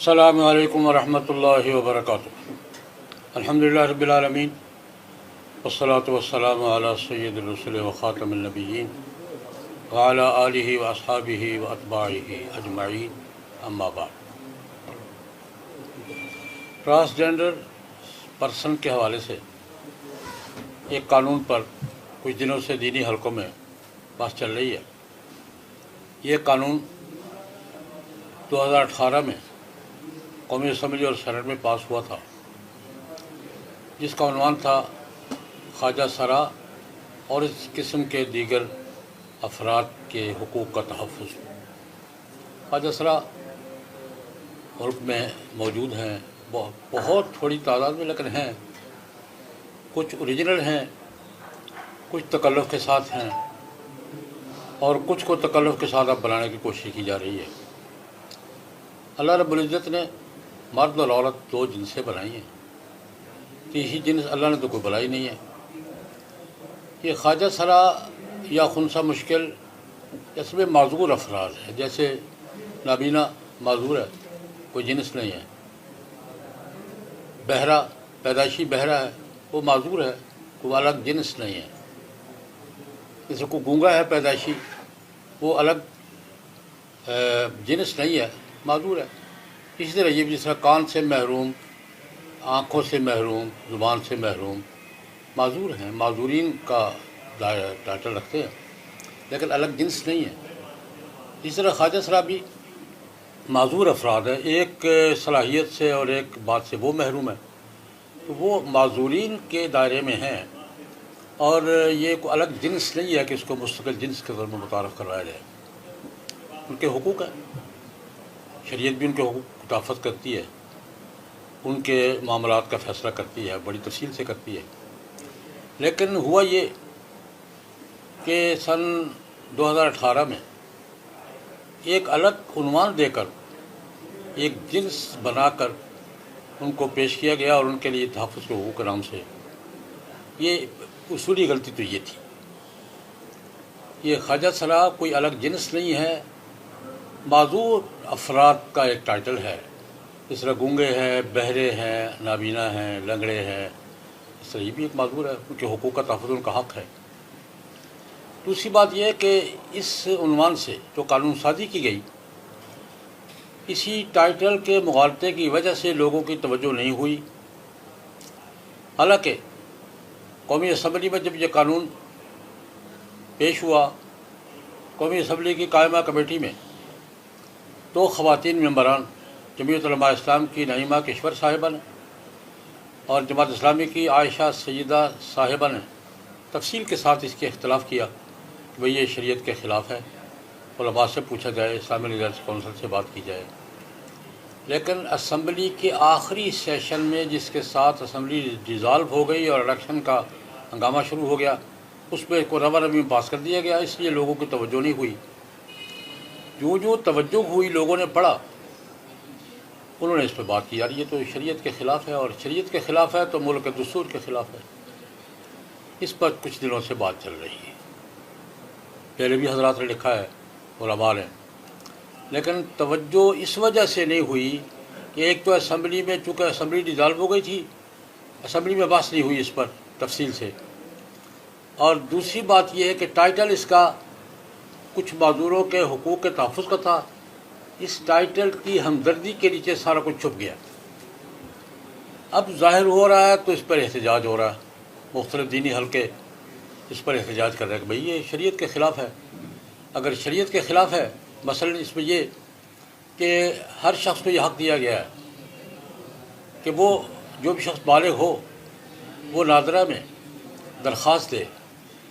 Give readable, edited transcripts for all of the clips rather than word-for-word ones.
السلام علیکم ورحمۃ اللہ وبرکاتہ۔ الحمدللہ رب العالمین والصلاة والسلام علی سید الرسل وخاتم النبیین وعلی آلہ واصحابہ واتباعہ اجمعین، اما بعد۔ ٹرانسجینڈر پرسن کے حوالے سے ایک قانون پر کچھ دنوں سے دینی حلقوں میں بات چل رہی ہے۔ یہ قانون 2018 میں قومی اسمبلی اور سینٹ میں پاس ہوا تھا، جس کا عنوان تھا خواجہ سرا اور اس قسم کے دیگر افراد کے حقوق کا تحفظ۔ خواجہ سرا ملک میں موجود ہیں، بہت تھوڑی تعداد میں لیکن ہیں۔ کچھ اوریجنل ہیں، کچھ تکلف کے ساتھ ہیں، اور کچھ کو تکلف کے ساتھ اب بنانے کی کوشش کی جا رہی ہے۔ اللہ رب العزت نے مرد اور عورت دو جنسیں بنائی ہیں، تیسری جنس اللہ نے تو کوئی بنائی نہیں ہے۔ یہ خواجہ سرا یا خنثی مشکل اس میں معذور افراد ہے، جیسے نابینا معذور ہے، کوئی جنس نہیں ہے۔ بہرا پیدائشی بہرا ہے، وہ معذور ہے، کوئی الگ جنس نہیں ہے۔ جیسے کوئی گونگا ہے پیدائشی، وہ الگ جنس نہیں ہے، معذور ہے۔ اسی طرح یہ بھی جس طرح کان سے محروم، آنکھوں سے محروم، زبان سے محروم معذور ہیں، معذورین کا ٹائٹل رکھتے ہیں، لیکن الگ جنس نہیں ہے۔ اسی طرح خواجہ سرا بھی معذور افراد ہیں، ایک صلاحیت سے اور ایک بات سے وہ محروم ہے، تو وہ معذورین کے دائرے میں ہیں، اور یہ کوئی الگ جنس نہیں ہے کہ اس کو مستقل جنس کے طور میں متعارف کروایا جائے۔ ان کے حقوق ہیں، شریعت بھی ان کے حقوق کو تحفظ کرتی ہے، ان کے معاملات کا فیصلہ کرتی ہے، بڑی تفصیل سے کرتی ہے۔ لیکن ہوا یہ کہ سن 2018 میں ایک الگ عنوان دے کر، ایک جنس بنا کر ان کو پیش کیا گیا، اور ان کے لیے تحفظ کے حقوق کے نام سے یہ اصولی غلطی تو یہ تھی۔ یہ خواجہ سرا کوئی الگ جنس نہیں ہے، معذور افراد کا ایک ٹائٹل ہے۔ اس طرح گونگے ہیں، بہرے ہیں، نابینا ہیں، لنگڑے ہیں، اس طرح یہ بھی ایک معذور ہے، ان کے حقوق کا تحفظ ان کا حق ہے۔ دوسری بات یہ ہے کہ اس عنوان سے جو قانون سازی کی گئی، اسی ٹائٹل کے مغالطے کی وجہ سے لوگوں کی توجہ نہیں ہوئی۔ حالانکہ قومی اسمبلی میں جب یہ قانون پیش ہوا، قومی اسمبلی کی قائمہ کمیٹی میں دو خواتین ممبران، جمعیت علماء اسلام کی نعیمہ کشور صاحبہ نے اور جماعت اسلامی کی عائشہ سیدہ صاحبہ نے تفصیل کے ساتھ اس کے اختلاف کیا کہ بھئی یہ شریعت کے خلاف ہے، علماء سے پوچھا جائے، اسلامی لیڈرز کونسل سے بات کی جائے۔ لیکن اسمبلی کے آخری سیشن میں، جس کے ساتھ اسمبلی ڈیزالو ہو گئی اور الیکشن کا ہنگامہ شروع ہو گیا، اس پہ کو روا رمی پاس کر دیا گیا، اس لیے لوگوں کی توجہ نہیں ہوئی۔ جو توجہ ہوئی، لوگوں نے پڑھا، انہوں نے اس پہ بات کی، یار یہ تو شریعت کے خلاف ہے، اور شریعت کے خلاف ہے تو ملک کے دستور کے خلاف ہے۔ اس پر کچھ دنوں سے بات چل رہی ہے، پہلے بھی حضرات نے لکھا ہے، علماء نے، لیکن توجہ اس وجہ سے نہیں ہوئی کہ ایک تو اسمبلی میں، چونکہ اسمبلی ڈیزالو ہو گئی تھی، اسمبلی میں بحث نہیں ہوئی اس پر تفصیل سے، اور دوسری بات یہ ہے کہ ٹائٹل اس کا کچھ معذوروں کے حقوق کے تحفظ کا تھا۔ اس ٹائٹل کی ہمدردی کے نیچے سارا کچھ چھپ گیا۔ اب ظاہر ہو رہا ہے تو اس پر احتجاج ہو رہا ہے، مختلف دینی حلقے اس پر احتجاج کر رہے ہیں کہ بھئی یہ شریعت کے خلاف ہے۔ اگر شریعت کے خلاف ہے، مثلا اس میں یہ کہ ہر شخص کو یہ حق دیا گیا ہے کہ وہ جو بھی شخص بالغ ہو، وہ نادرہ میں درخواست دے،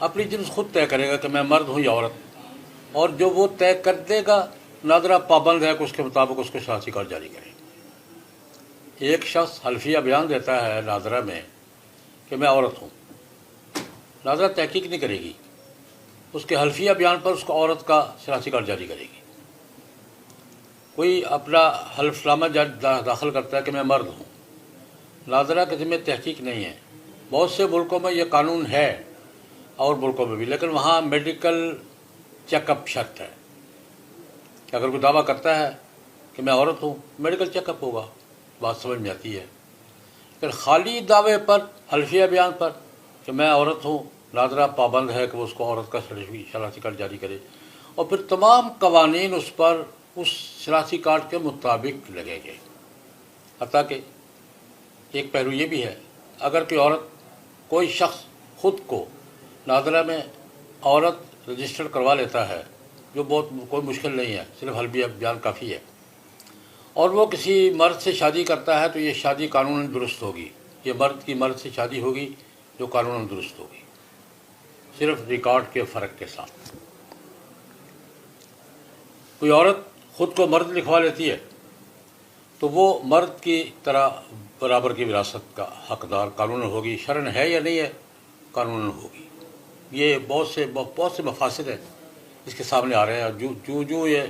اپنی جنس خود طے کرے گا کہ میں مرد ہوں یا عورت، اور جو وہ طے کر دے گا، نادرہ پابند ہے کہ اس کے مطابق اس کو شناختی کارڈ جاری کرے۔ ایک شخص حلفیہ بیان دیتا ہے نادرہ میں کہ میں عورت ہوں، نادرہ تحقیق نہیں کرے گی، اس کے حلفیہ بیان پر اس کو عورت کا شناختی کارڈ جاری کرے گی۔ کوئی اپنا حلف نامہ داخل کرتا ہے کہ میں مرد ہوں، نادرہ کے ذمہ تحقیق نہیں ہے۔ بہت سے ملکوں میں یہ قانون ہے، اور ملکوں میں بھی، لیکن وہاں میڈیکل چیک اپ شرط ہے کہ اگر کوئی دعویٰ کرتا ہے کہ کہ میں عورت ہوں، میڈیکل چیک اپ ہوگا، بات سمجھ میں آتی ہے۔ پھر خالی دعوے پر، حلفیہ بیان پر کہ میں عورت ہوں، ناظرہ پابند ہے کہ وہ اس کو عورت کا شناختی کارڈ جاری کرے، اور پھر تمام قوانین اس پر اس شناختی کارڈ کے مطابق لگے گئے۔ حتیٰ کہ ایک پہلو یہ بھی ہے، اگر کوئی عورت، کوئی شخص خود کو ناظرہ میں عورت رجسٹر کروا لیتا ہے، جو بہت کوئی مشکل نہیں ہے، صرف حلفیہ بیان کافی ہے، اور وہ کسی مرد سے شادی کرتا ہے تو یہ شادی قانوناً درست ہوگی، یہ مرد کی مرد سے شادی ہوگی جو قانوناً درست ہوگی، صرف ریکارڈ کے فرق کے ساتھ۔ کوئی عورت خود کو مرد لکھوا لیتی ہے تو وہ مرد کی طرح برابر کی وراثت کا حقدار قانون ہوگی، شرعاً ہے یا نہیں ہے، قانون ہوگی۔ یہ بہت سے مفاسد ہیں اس کے سامنے آ رہے ہیں، جو یہ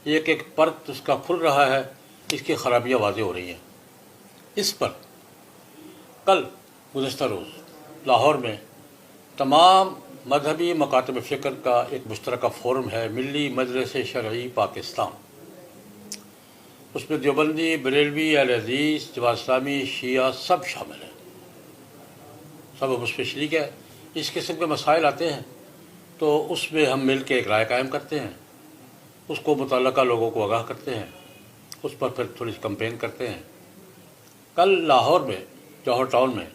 ایک ایک پرت اس کا کھل رہا ہے، اس کی خرابیاں واضح ہو رہی ہیں۔ اس پر کل گزشتہ روز لاہور میں تمام مذہبی مکاتب فکر کا ایک مشترکہ فورم ہے، ملی مجلس شرعی پاکستان۔ اس میں دیوبندی، بریلوی، اہل حدیث، جماعت اسلامی، شیعہ سب شامل ہیں، سب ہم اس پہ شریک ہے۔ اس قسم کے مسائل آتے ہیں تو اس میں ہم مل کے ایک رائے قائم کرتے ہیں، اس کو متعلقہ لوگوں کو آگاہ کرتے ہیں، اس پر پھر تھوڑی سی کمپین کرتے ہیں۔ کل لاہور میں جوہر ٹاؤن میں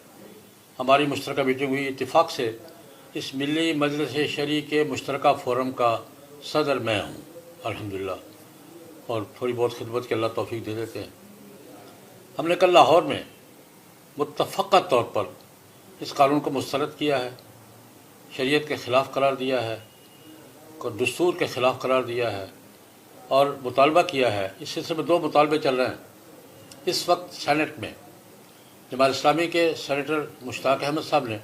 ہماری مشترکہ میٹنگ ہوئی، اتفاق سے اس ملی مجلس شرعی کے مشترکہ فورم کا صدر میں ہوں الحمدللہ، اور تھوڑی بہت خدمت کے اللہ توفیق دے دیتے ہیں۔ ہم نے کل لاہور میں متفقہ طور پر اس قانون کو مسترد کیا ہے، شریعت کے خلاف قرار دیا ہے، دستور کے خلاف قرار دیا ہے، اور مطالبہ کیا ہے۔ اس سلسلے میں 2 مطالبے چل رہے ہیں اس وقت سینٹ میں۔ جماعت اسلامی کے سینیٹر مشتاق احمد صاحب نے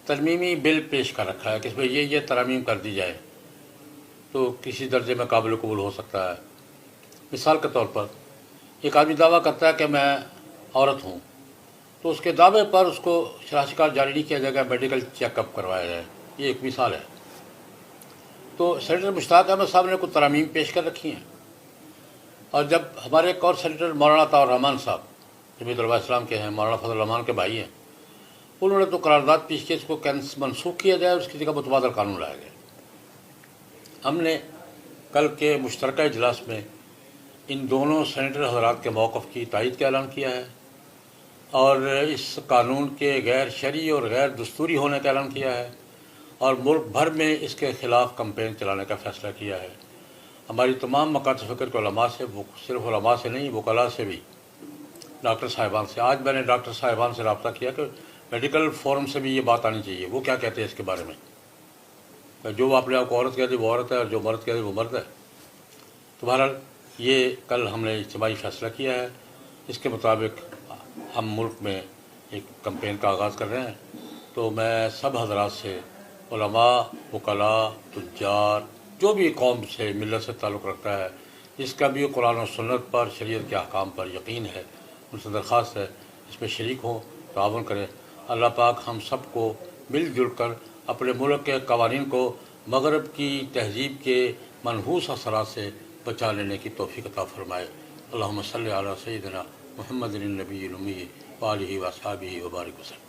ترمیمی بل پیش کر رکھا ہے کہ اس میں یہ ترامیم کر دی جائے تو کسی درجے میں قابل قبول ہو سکتا ہے۔ مثال کے طور پر ایک آدمی دعویٰ کرتا ہے کہ میں عورت ہوں، تو اس کے دعوے پر اس کو شناختی کارڈ جاری نہیں کیا جائے گا، میڈیکل چیک اپ کروایا جائے۔ یہ ایک مثال ہے۔ تو سینیٹر مشتاق احمد صاحب نے کچھ ترامیم پیش کر رکھی ہیں، اور جب ہمارے ایک اور سینیٹر مولانا عطاء الرحمن صاحب جمعیت علماء اسلام کے ہیں، مولانا فضل الرحمان کے بھائی ہیں، انہوں نے تو قرارداد پیش کی اس کو منسوخ کیا جائے، اس کی جگہ متبادل قانون لایا گیا۔ ہم نے کل کے مشترکہ اجلاس میں ان دونوں سینیٹر حضرات کے موقف کی تائید کا اعلان کیا ہے، اور اس قانون کے غیر شرعی اور غیر دستوری ہونے کا اعلان کیا ہے، اور ملک بھر میں اس کے خلاف کمپین چلانے کا فیصلہ کیا ہے۔ ہماری تمام مکاتب فکر کے علماء سے، صرف علماء سے نہیں، وکلاء سے بھی، ڈاکٹر صاحبان سے، آج میں نے ڈاکٹر صاحبان سے رابطہ کیا کہ میڈیکل فورم سے بھی یہ بات آنی چاہیے، وہ کیا کہتے ہیں اس کے بارے میں، جو اپنے آپ کو عورت کہتے وہ عورت ہے، اور جو مرد کہتے وہ مرد ہے۔ تو بہرحال یہ کل ہم نے اجتماعی فیصلہ کیا ہے، اس کے مطابق ہم ملک میں ایک کمپین کا آغاز کر رہے ہیں۔ تو میں سب حضرات سے، علماء، وکلاء، تجار، جو بھی قوم سے، ملت سے تعلق رکھتا ہے، جس کا بھی قرآن و سنت پر، شریعت کے احکام پر یقین ہے، ان سے درخواست ہے اس میں شریک ہوں، تعاون کریں۔ اللہ پاک ہم سب کو مل جل کر اپنے ملک کے قوانین کو مغرب کی تہذیب کے منحوس اثرات سے بچا لینے کی توفیق عطا فرمائے۔ اللہم صلی علی سیدنا محمد النبی الامی وآلہ وصحبہ وبارک وسلم۔